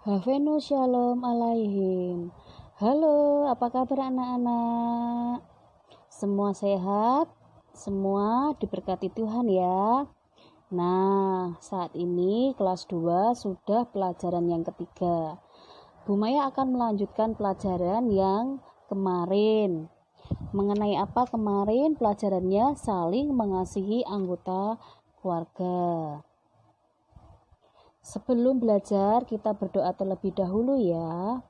Hafenu Shalom Alaihim. Halo, apa kabar anak-anak? Semua sehat? Semua diberkati Tuhan ya. Nah, saat ini kelas 2 sudah pelajaran yang ketiga. Bu Maya akan melanjutkan pelajaran yang kemarin. Mengenai apa kemarin? Pelajarannya saling mengasihi anggota keluarga. Sebelum belajar, kita berdoa terlebih dahulu ya.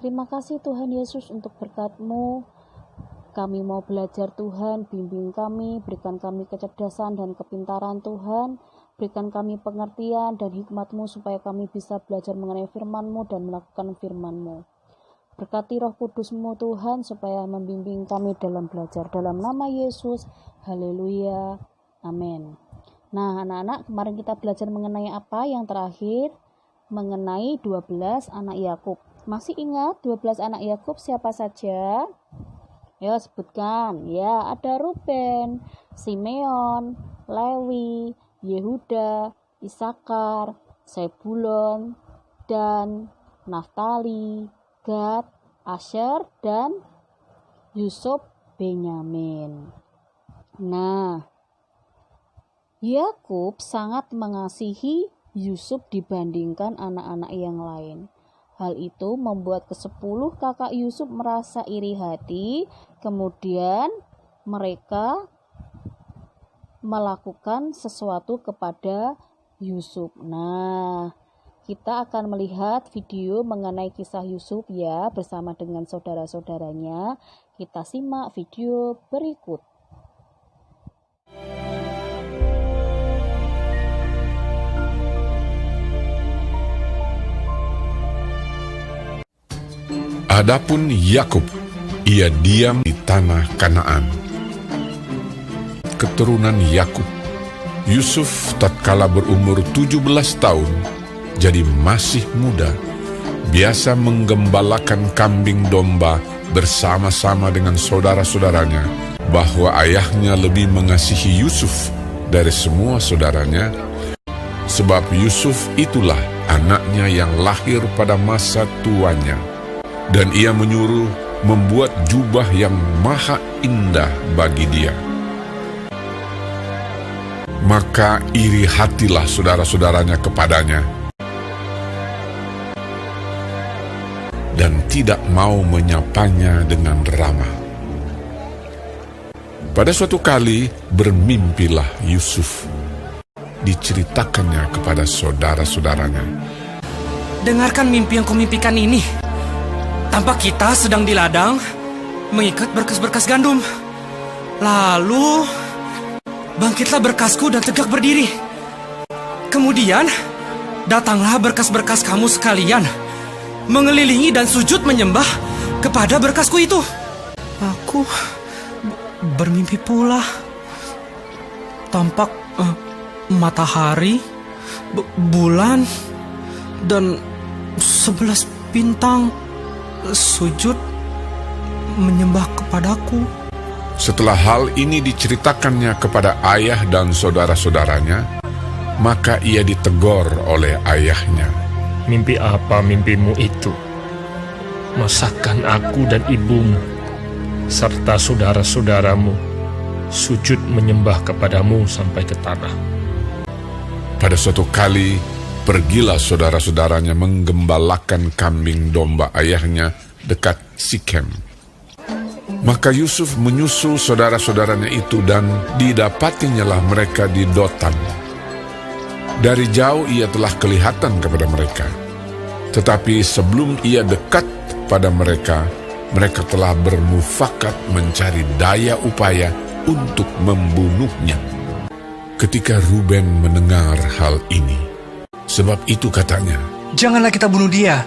Terima kasih Tuhan Yesus untuk berkat-Mu. Kami mau belajar Tuhan, bimbing kami, berikan kami kecerdasan dan kepintaran Tuhan. Berikan kami pengertian dan hikmat-Mu supaya kami bisa belajar mengenai firman-Mu dan melakukan firman-Mu. Berkati Roh Kudus-Mu Tuhan supaya membimbing kami dalam belajar. Dalam nama Yesus, haleluya, amin. Nah anak-anak, kemarin kita belajar mengenai apa yang terakhir? Mengenai 12 anak Yakub. Masih ingat 12 anak Yakub siapa saja? Ya sebutkan. Ya, ada Ruben, Simeon, Lewi, Yehuda, Isakar, Zebulon, Dan, Naftali, Gad, Asher, dan Yusuf, Benyamin. Nah, Yakub sangat mengasihi Yusuf dibandingkan anak-anak yang lain. Hal itu membuat ke-10 kakak Yusuf merasa iri hati, kemudian mereka melakukan sesuatu kepada Yusuf. Nah, kita akan melihat video mengenai kisah Yusuf ya bersama dengan saudara-saudaranya. Kita simak video berikut. Adapun Yakub, ia diam di tanah Kanaan. Keturunan Yakub, Yusuf tatkala berumur 17 tahun, jadi masih muda, biasa menggembalakan kambing domba bersama-sama dengan saudara-saudaranya, bahwa ayahnya lebih mengasihi Yusuf dari semua saudaranya, sebab Yusuf itulah anaknya yang lahir pada masa tuanya. Dan ia menyuruh membuat jubah yang maha indah bagi dia. Maka iri hatilah saudara-saudaranya kepadanya, dan tidak mau menyapanya dengan ramah. Pada suatu kali bermimpilah Yusuf. Diceritakannya kepada saudara-saudaranya. Dengarkan mimpi yang kumimpikan ini. Tampak kita sedang di ladang mengikat berkas-berkas gandum. Lalu bangkitlah berkasku dan tegak berdiri. Kemudian datanglah berkas-berkas kamu sekalian, mengelilingi dan sujud menyembah kepada berkasku itu. Aku bermimpi pula. Tampak matahari, bulan, dan 11 bintang sujud menyembah kepadaku. Setelah hal ini diceritakannya kepada ayah dan saudara-saudaranya, maka ia ditegur oleh ayahnya. Mimpi apa mimpimu itu? Masakan aku dan ibumu serta saudara-saudaramu sujud menyembah kepadamu sampai ke tanah. Pada suatu kali, pergilah saudara-saudaranya menggembalakan kambing domba ayahnya dekat Sikem. Maka Yusuf menyusul saudara-saudaranya itu dan didapatinyalah mereka di Dotan. Dari jauh ia telah kelihatan kepada mereka. Tetapi sebelum ia dekat pada mereka, mereka telah bermufakat mencari daya upaya untuk membunuhnya. Ketika Ruben mendengar hal ini, sebab itu katanya, Janganlah kita bunuh dia.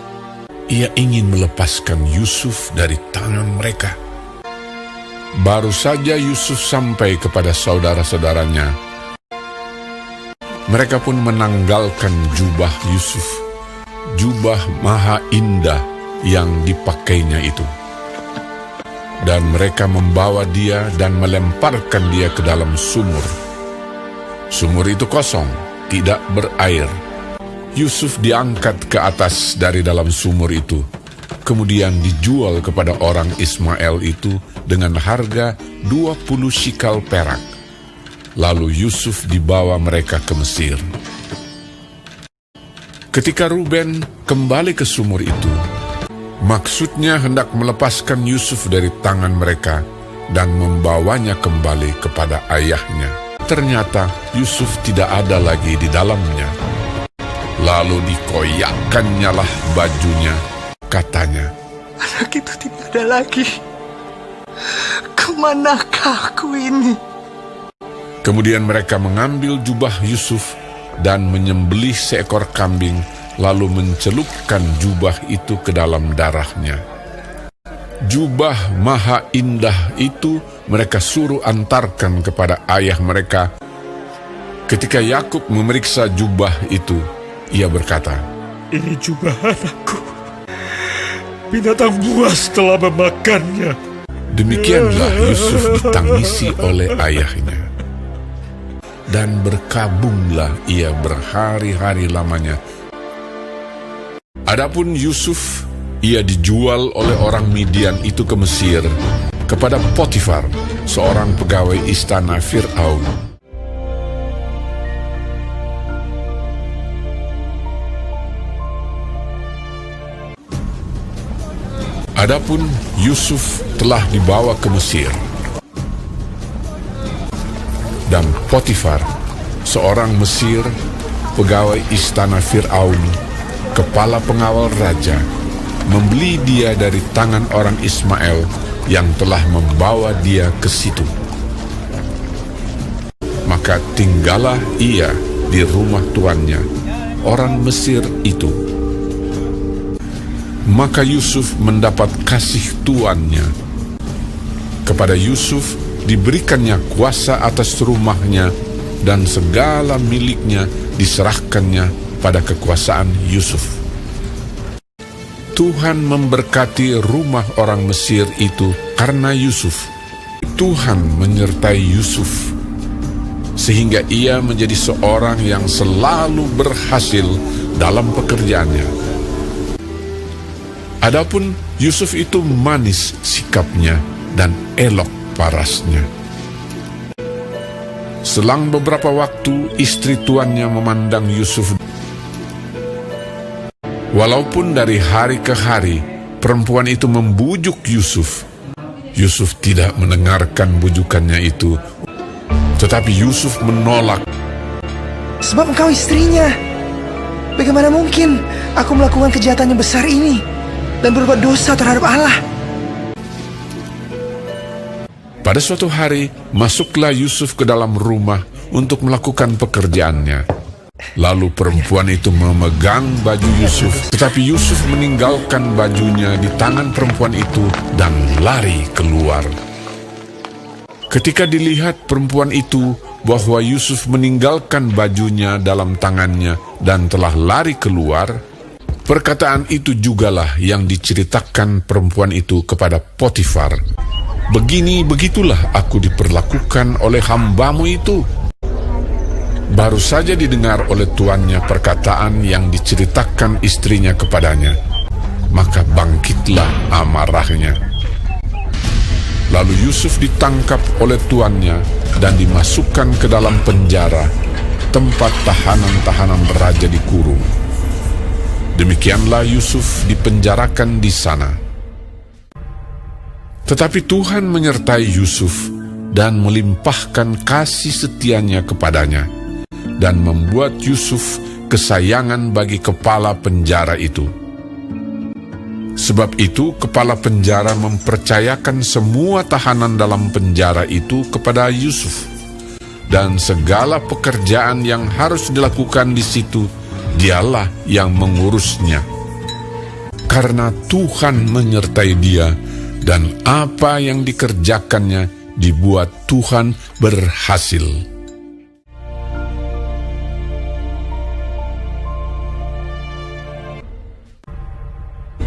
ia ingin melepaskan Yusuf dari tangan mereka. Baru saja Yusuf sampai kepada saudara-saudaranya, mereka pun menanggalkan jubah Yusuf, jubah maha indah yang dipakainya itu. Dan mereka membawa dia dan melemparkan dia ke dalam sumur. Sumur itu kosong, tidak berair. Yusuf diangkat ke atas dari dalam sumur itu, kemudian dijual kepada orang Ismail itu dengan harga 20 shikal perak. Lalu Yusuf dibawa mereka ke Mesir. Ketika Ruben kembali ke sumur itu, maksudnya hendak melepaskan Yusuf dari tangan mereka dan membawanya kembali kepada ayahnya. Ternyata Yusuf tidak ada lagi di dalamnya. Lalu dikoyakkannyalah lah bajunya, katanya, Anak itu tidak ada lagi. Kemanakah aku ini? Kemudian mereka mengambil jubah Yusuf dan menyembelih seekor kambing, lalu mencelupkan jubah itu ke dalam darahnya. Jubah maha indah itu mereka suruh antarkan kepada ayah mereka. Ketika Yakub memeriksa jubah itu, ia berkata, Ini jubah anakku. Binatang buas telah memakannya. Demikianlah Yusuf ditangisi oleh ayahnya. Dan berkabunglah ia berhari-hari lamanya. Adapun Yusuf, ia dijual oleh orang Midian itu ke Mesir, kepada Potifar, seorang pegawai istana Fir'aun. Adapun Yusuf telah dibawa ke Mesir, dan Potifar, seorang Mesir, pegawai istana Fir'aun, kepala pengawal raja, membeli dia dari tangan orang Ismail yang telah membawa dia ke situ. Maka tinggallah ia di rumah tuannya, orang Mesir itu. Maka Yusuf mendapat kasih tuannya. Kepada Yusuf diberikannya kuasa atas rumahnya, dan segala miliknya diserahkannya pada kekuasaan Yusuf. Tuhan memberkati rumah orang Mesir itu karena Yusuf. Tuhan menyertai Yusuf, sehingga ia menjadi seorang yang selalu berhasil dalam pekerjaannya. Adapun Yusuf itu manis sikapnya dan elok parasnya. Selang beberapa waktu, istri tuannya memandang Yusuf. Walaupun dari hari ke hari perempuan itu membujuk Yusuf, Yusuf tidak mendengarkan bujukannya itu. Tetapi Yusuf menolak. Sebab engkau istrinya. Bagaimana mungkin aku melakukan kejahatan yang besar ini dan berbuat dosa terhadap Allah? Pada suatu hari, masuklah Yusuf ke dalam rumah untuk melakukan pekerjaannya. Lalu perempuan itu memegang baju Yusuf, tetapi Yusuf meninggalkan bajunya di tangan perempuan itu dan lari keluar. Ketika dilihat perempuan itu bahwa Yusuf meninggalkan bajunya dalam tangannya dan telah lari keluar, perkataan itu jugalah yang diceritakan perempuan itu kepada Potifar. Begitulah aku diperlakukan oleh hambamu itu. Baru saja didengar oleh tuannya perkataan yang diceritakan istrinya kepadanya, maka bangkitlah amarahnya. Lalu Yusuf ditangkap oleh tuannya dan dimasukkan ke dalam penjara, tempat tahanan-tahanan raja dikurung. Demikianlah Yusuf dipenjarakan di sana. Tetapi Tuhan menyertai Yusuf dan melimpahkan kasih setianya kepadanya, dan membuat Yusuf kesayangan bagi kepala penjara itu. Sebab itu kepala penjara mempercayakan semua tahanan dalam penjara itu kepada Yusuf, dan segala pekerjaan yang harus dilakukan di situ dialah yang mengurusnya. Karena Tuhan menyertai dia, dan apa yang dikerjakannya dibuat Tuhan berhasil.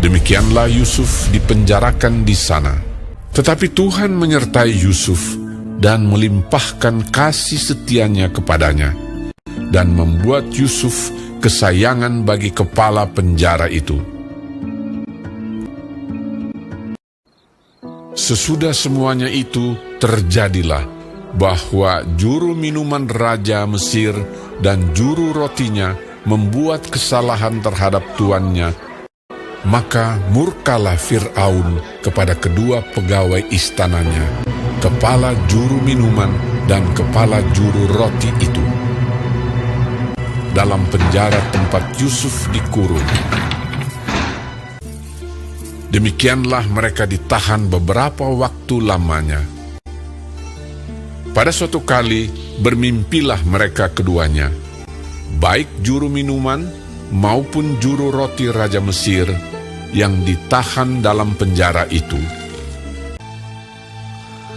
Demikianlah Yusuf dipenjarakan di sana. Tetapi Tuhan menyertai Yusuf dan melimpahkan kasih setianya kepadanya, dan membuat Yusuf kesayangan bagi kepala penjara itu. Sesudah semuanya itu terjadilah bahwa juru minuman Raja Mesir dan juru rotinya membuat kesalahan terhadap tuannya. Maka murkalah Fir'aun kepada kedua pegawai istananya, kepala juru minuman dan kepala juru roti itu, dalam penjara tempat Yusuf dikurung. Demikianlah mereka ditahan beberapa waktu lamanya. Pada suatu kali bermimpilah mereka keduanya, baik juru minuman maupun juru roti Raja Mesir yang ditahan dalam penjara itu.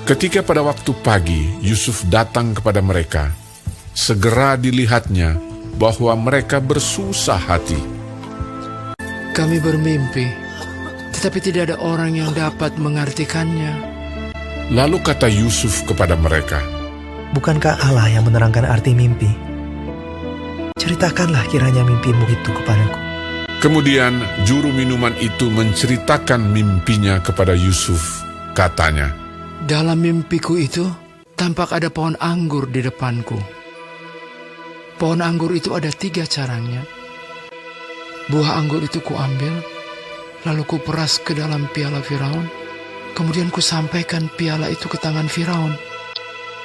Ketika pada waktu pagi Yusuf datang kepada mereka, segera dilihatnya bahwa mereka bersusah hati. Kami bermimpi, tetapi tidak ada orang yang dapat mengartikannya. Lalu kata Yusuf kepada mereka, Bukankah Allah yang menerangkan arti mimpi? Ceritakanlah kiranya mimpimu itu kepadaku. Kemudian juru minuman itu menceritakan mimpinya kepada Yusuf. Katanya, Dalam mimpiku itu, tampak ada pohon anggur di depanku. Pohon anggur itu ada 3 carangnya. Buah anggur itu kuambil, lalu kuperas ke dalam piala Firaun. Kemudian kusampaikan piala itu ke tangan Firaun.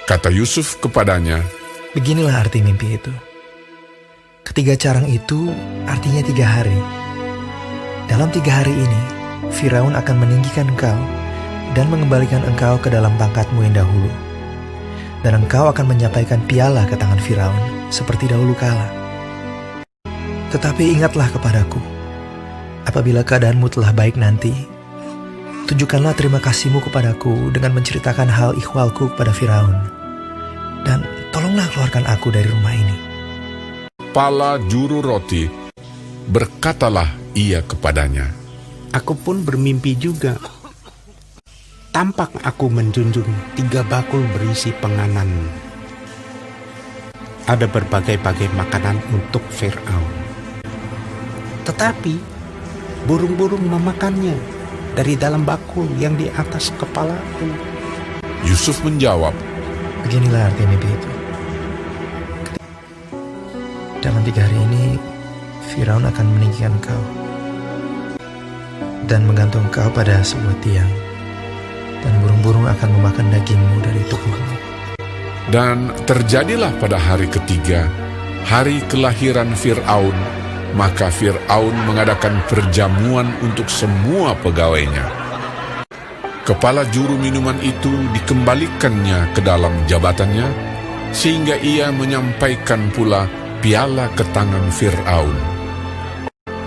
kata Yusuf kepadanya, Beginilah arti mimpi itu. Ketiga carang itu artinya 3 hari. Dalam 3 hari ini, Firaun akan meninggikan engkau dan mengembalikan engkau ke dalam pangkatmu yang dahulu. Dan engkau akan menyampaikan piala ke tangan Firaun seperti dahulu kala. Tetapi ingatlah kepadaku, apabila keadaanmu telah baik nanti, tunjukkanlah terima kasihmu kepadaku dengan menceritakan hal ikhwalku kepada Firaun. Dan tolonglah keluarkan aku dari rumah ini. kepala juru roti, berkatalah ia kepadanya, Aku pun bermimpi juga. Tampak aku menjunjung 3 bakul berisi penganan. Ada berbagai-bagai makanan untuk Fir'aun. Tetapi burung-burung memakannya dari dalam bakul yang di atas kepalaku. Yusuf menjawab, Beginilah arti mimpi itu. Dalam 3 hari ini, Firaun akan meninggikan engkau dan menggantung engkau pada sebuah tiang, dan burung-burung akan memakan dagingmu dari tubuhmu. dan terjadilah pada hari ketiga, hari kelahiran Fir'aun, maka Fir'aun mengadakan perjamuan untuk semua pegawainya. Kepala juru minuman itu dikembalikannya ke dalam jabatannya, sehingga ia menyampaikan pula piala ke tangan Fir'aun.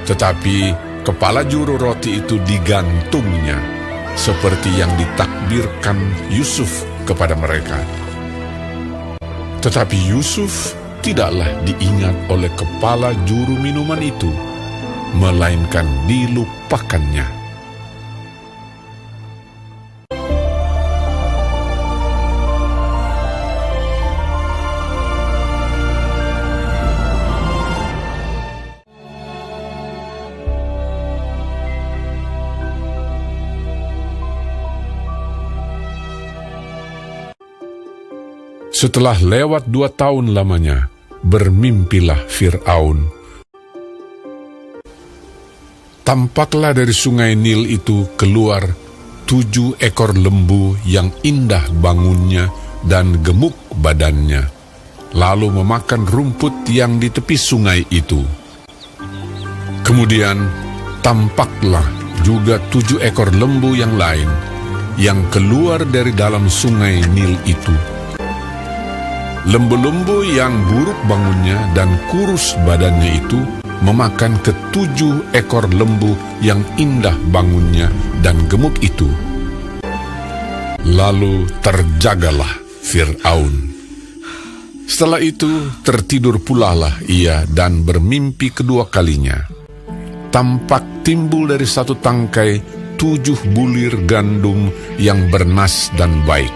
Tetapi kepala juru roti itu digantungnya, seperti yang ditakdirkan Yusuf kepada mereka. Tetapi Yusuf tidaklah diingat oleh kepala juru minuman itu, melainkan dilupakannya. Setelah lewat 2 tahun lamanya, bermimpilah Fir'aun. Tampaklah dari sungai Nil itu keluar 7 ekor lembu yang indah bangunnya dan gemuk badannya, lalu memakan rumput yang di tepi sungai itu. Kemudian tampaklah juga 7 ekor lembu yang lain yang keluar dari dalam sungai Nil itu. Lembu-lembu yang buruk bangunnya dan kurus badannya itu memakan ke-7 ekor lembu yang indah bangunnya dan gemuk itu. Lalu terjagalah Fir'aun. Setelah itu tertidur pulalah ia dan bermimpi kedua kalinya. Tampak timbul dari satu tangkai 7 bulir gandum yang bernas dan baik.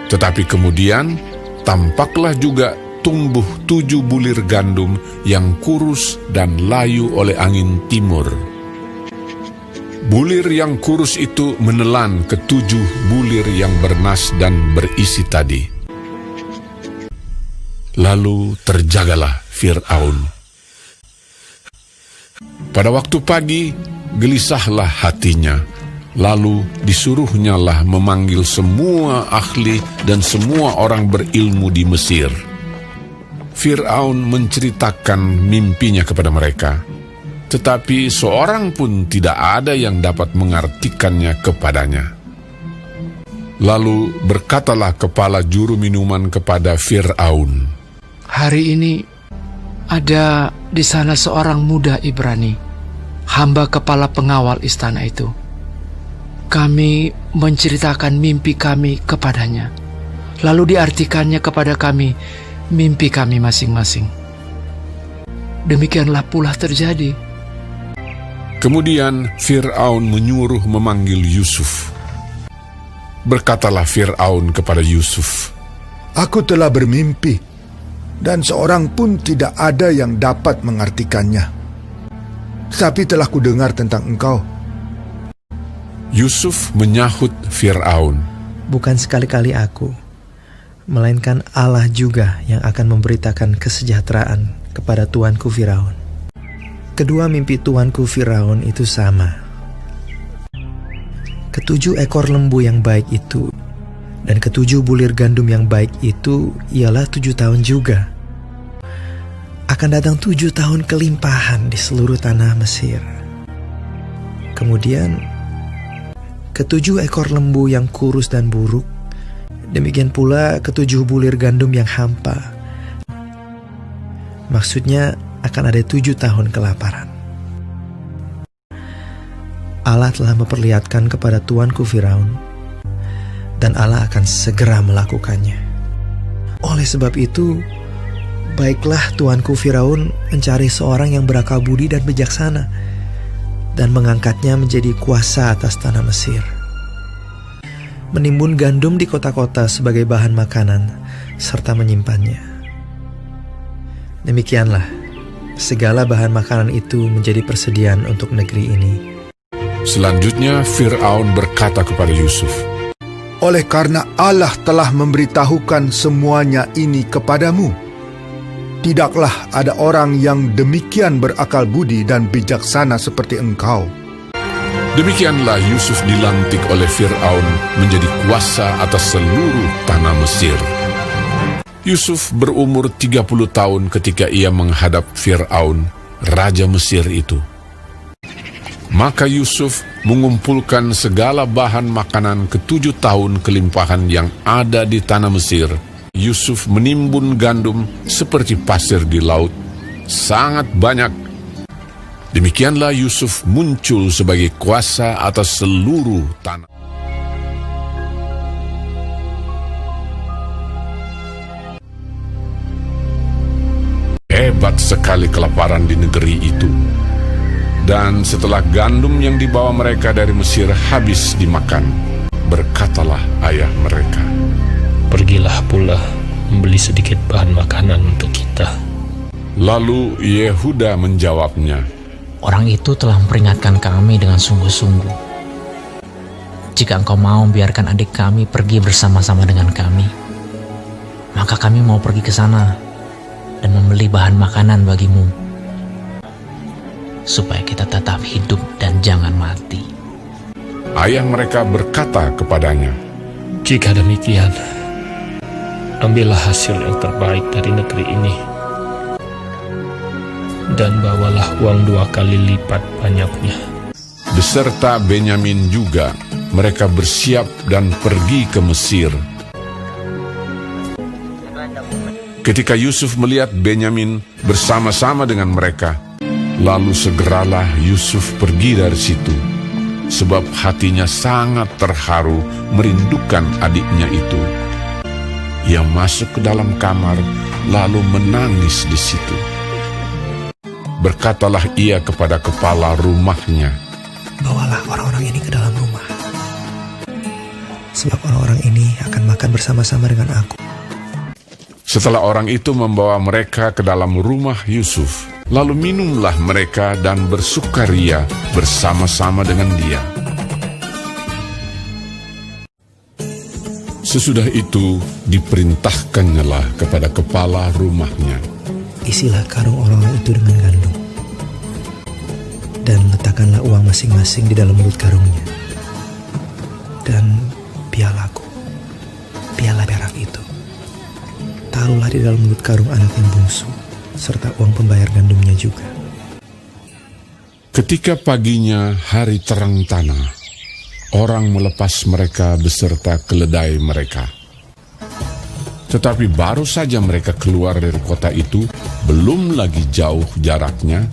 Tetapi kemudian tampaklah juga tumbuh 7 bulir gandum yang kurus dan layu oleh angin timur. Bulir yang kurus itu menelan ke-7 bulir yang bernas dan berisi tadi. Lalu terjagalah Fir'aun. Pada waktu pagi, gelisahlah hatinya. Lalu disuruhnyalah memanggil semua ahli dan semua orang berilmu di Mesir. Fir'aun menceritakan mimpinya kepada mereka, tetapi seorang pun tidak ada yang dapat mengartikannya kepadanya. Lalu berkatalah kepala juru minuman kepada Fir'aun, Hari ini ada di sana seorang muda Ibrani, hamba kepala pengawal istana itu. Kami menceritakan mimpi kami kepadanya, lalu diartikannya kepada kami mimpi kami masing-masing. Demikianlah pula terjadi. Kemudian Fir'aun menyuruh memanggil Yusuf. Berkatalah Fir'aun kepada Yusuf, Aku telah bermimpi, dan seorang pun tidak ada yang dapat mengartikannya. Tetapi telah kudengar tentang engkau. Yusuf menyahut Fir'aun, Bukan sekali-kali aku, melainkan Allah juga yang akan memberitakan kesejahteraan kepada tuanku Firaun. Kedua mimpi tuanku Firaun itu sama. Ke-7 ekor lembu yang baik itu dan ke-7 bulir gandum yang baik itu ialah 7 tahun juga. Akan datang 7 tahun kelimpahan di seluruh tanah Mesir. Kemudian ke-7 ekor lembu yang kurus dan buruk, demikian pula ke-7 bulir gandum yang hampa. Maksudnya akan ada 7 tahun kelaparan. Allah telah memperlihatkan kepada tuanku Firaun, dan Allah akan segera melakukannya. Oleh sebab itu, baiklah tuanku Firaun mencari seorang yang berakal budi dan bijaksana, dan mengangkatnya menjadi kuasa atas tanah Mesir. Menimbun gandum di kota-kota sebagai bahan makanan, serta menyimpannya. Demikianlah, segala bahan makanan itu menjadi persediaan untuk negeri ini. Selanjutnya Fir'aun berkata kepada Yusuf, Oleh karena Allah telah memberitahukan semuanya ini kepadamu, tidaklah ada orang yang demikian berakal budi dan bijaksana seperti engkau. Demikianlah Yusuf dilantik oleh Fir'aun menjadi kuasa atas seluruh tanah Mesir. Yusuf berumur 30 tahun ketika ia menghadap Fir'aun, raja Mesir itu. Maka Yusuf mengumpulkan segala bahan makanan ke-7 tahun kelimpahan yang ada di tanah Mesir. Yusuf menimbun gandum seperti pasir di laut, sangat banyak. Demikianlah Yusuf muncul sebagai kuasa atas seluruh tanah. Hebat sekali kelaparan di negeri itu. Dan setelah gandum yang dibawa mereka dari Mesir habis dimakan, berkatalah ayah mereka, Pergilah pula membeli sedikit bahan makanan untuk kita. Lalu Yehuda menjawabnya, Orang itu telah memperingatkan kami dengan sungguh-sungguh. Jika engkau mau biarkan adik kami pergi bersama-sama dengan kami, maka kami mau pergi ke sana dan membeli bahan makanan bagimu, supaya kita tetap hidup dan jangan mati. Ayah mereka berkata kepadanya, Jika demikian, ambillah hasil yang terbaik dari negeri ini, dan bawalah uang 2 kali lipat banyaknya. Beserta Benyamin juga, mereka bersiap dan pergi ke Mesir. Ketika Yusuf melihat Benyamin bersama-sama dengan mereka, lalu segeralah Yusuf pergi dari situ, sebab hatinya sangat terharu merindukan adiknya itu. Ia masuk ke dalam kamar, lalu menangis di situ. Berkatalah ia kepada kepala rumahnya, Bawalah orang-orang ini ke dalam rumah, sebab orang-orang ini akan makan bersama-sama dengan aku. Setelah orang itu membawa mereka ke dalam rumah Yusuf, lalu minumlah mereka dan bersukaria bersama-sama dengan dia. Sesudah itu diperintahkannyalah kepada kepala rumahnya, isilah karung orang-orang itu dengan gandum, dan letakkanlah uang masing-masing di dalam mulut karungnya. Dan pialaku, piala perak itu, taruhlah di dalam mulut karung anak yang bungsu, serta uang pembayar gandumnya juga. Ketika paginya hari terang tanah, orang melepas mereka beserta keledai mereka. Tetapi baru saja mereka keluar dari kota itu, belum lagi jauh jaraknya,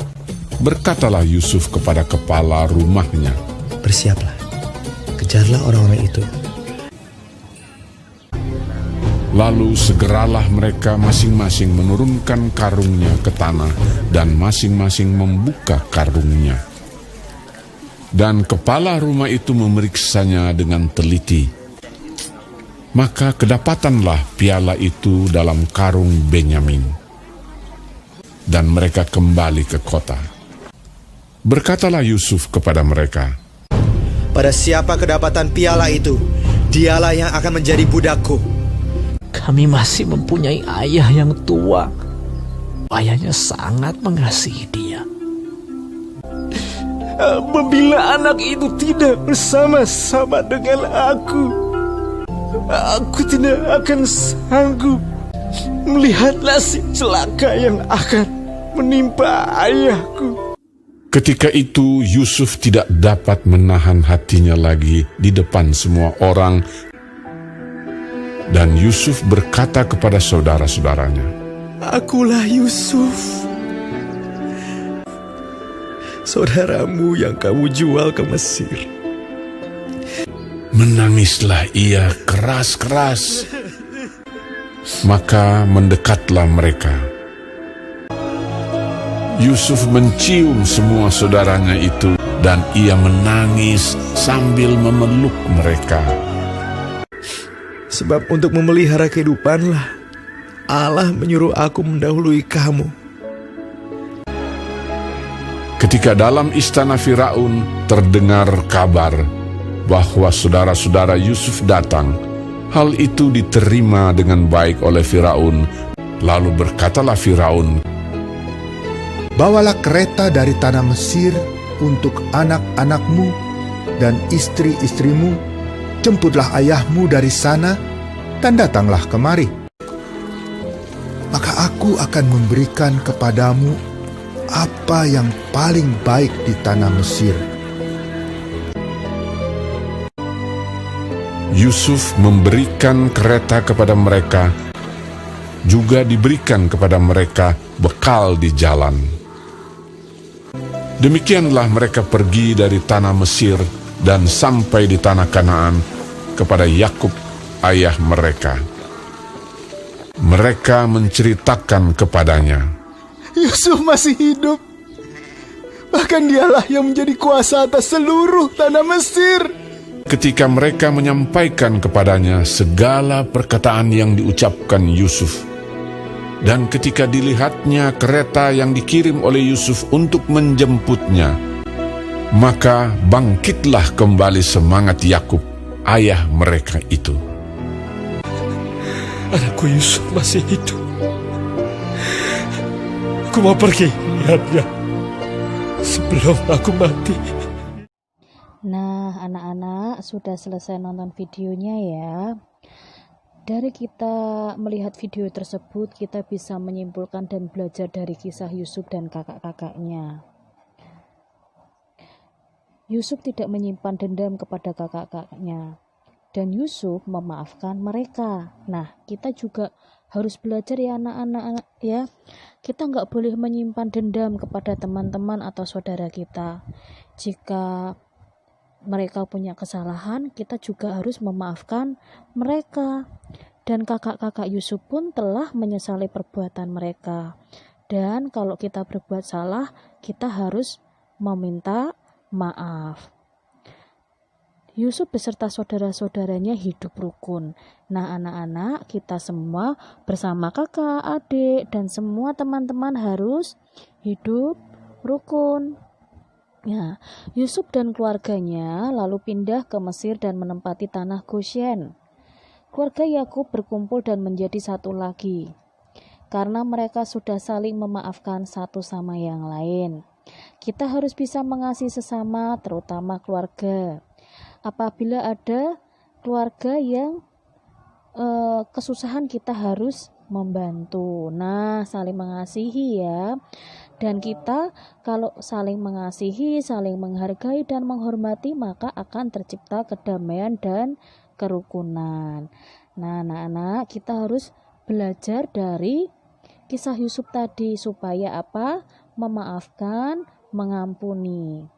berkatalah Yusuf kepada kepala rumahnya, "Bersiaplah, kejarlah orang-orang itu." Lalu segeralah mereka masing-masing menurunkan karungnya ke tanah dan masing-masing membuka karungnya. Dan kepala rumah itu memeriksanya dengan teliti. Maka kedapatanlah piala itu dalam karung Benyamin. Dan mereka kembali ke kota. Berkatalah Yusuf kepada mereka, "Pada siapa kedapatan piala itu, dialah yang akan menjadi budakku." Kami masih mempunyai ayah yang tua. Ayahnya sangat mengasihi dia. Apabila anak itu tidak bersama-sama dengan aku tidak akan sanggup melihat nasib celaka yang akan menimpa ayahku. Ketika itu Yusuf tidak dapat menahan hatinya lagi di depan semua orang. Dan Yusuf berkata kepada saudara-saudaranya, "Akulah Yusuf, saudaramu yang kamu jual ke Mesir." Menangislah ia keras-keras. Maka mendekatlah mereka. Yusuf mencium semua saudaranya itu, dan ia menangis sambil memeluk mereka. "Sebab untuk memelihara kehidupanlah Allah menyuruh aku mendahului kamu." Ketika dalam istana Firaun terdengar kabar bahwa saudara-saudara Yusuf datang, hal itu diterima dengan baik oleh Firaun. Lalu berkatalah Firaun, "Bawalah kereta dari tanah Mesir untuk anak-anakmu dan istri-istrimu. Jemputlah ayahmu dari sana dan datanglah kemari. Maka aku akan memberikan kepadamu apa yang paling baik di tanah Mesir." Yusuf memberikan kereta kepada mereka, juga diberikan kepada mereka bekal di jalan. Demikianlah mereka pergi dari tanah Mesir dan sampai di tanah Kanaan kepada Yakub ayah mereka. Mereka menceritakan kepadanya, Yusuf masih hidup. Bahkan dialah yang menjadi kuasa atas seluruh tanah Mesir. ketika mereka menyampaikan kepadanya segala perkataan yang diucapkan Yusuf. Dan ketika dilihatnya kereta yang dikirim oleh Yusuf untuk menjemputnya, maka bangkitlah kembali semangat Yakub, ayah mereka itu. Anakku Yusuf masih hidup. Aku mau pergi lihatnya sebelum aku mati. Nah, anak-anak sudah selesai nonton videonya ya. Dari kita melihat video tersebut, kita bisa menyimpulkan dan belajar dari kisah Yusuf dan kakak-kakaknya. Yusuf tidak menyimpan dendam kepada kakak-kakaknya, dan Yusuf memaafkan mereka. Nah, kita juga harus belajar ya anak-anak ya. Kita nggak boleh menyimpan dendam kepada teman-teman atau saudara kita. Jika mereka punya kesalahan, kita juga harus memaafkan mereka. Dan kakak-kakak Yusuf pun telah menyesali perbuatan mereka. Dan kalau kita berbuat salah, kita harus meminta maaf. Yusuf beserta saudara-saudaranya hidup rukun. Nah, anak-anak, kita semua bersama kakak, adik, dan semua teman-teman harus hidup rukun. Ya, Yusuf dan keluarganya lalu pindah ke Mesir dan menempati tanah Goshen. Keluarga Yakub berkumpul dan menjadi satu lagi, karena mereka sudah saling memaafkan satu sama yang lain. Kita harus bisa mengasihi sesama, terutama keluarga. Apabila ada keluarga yang kesusahan, kita harus membantu. Nah, saling mengasihi ya. Dan kita kalau saling mengasihi, saling menghargai dan menghormati, maka akan tercipta kedamaian dan kerukunan. Nah, anak-anak, kita harus belajar dari kisah Yusuf tadi supaya apa? Memaafkan, mengampuni.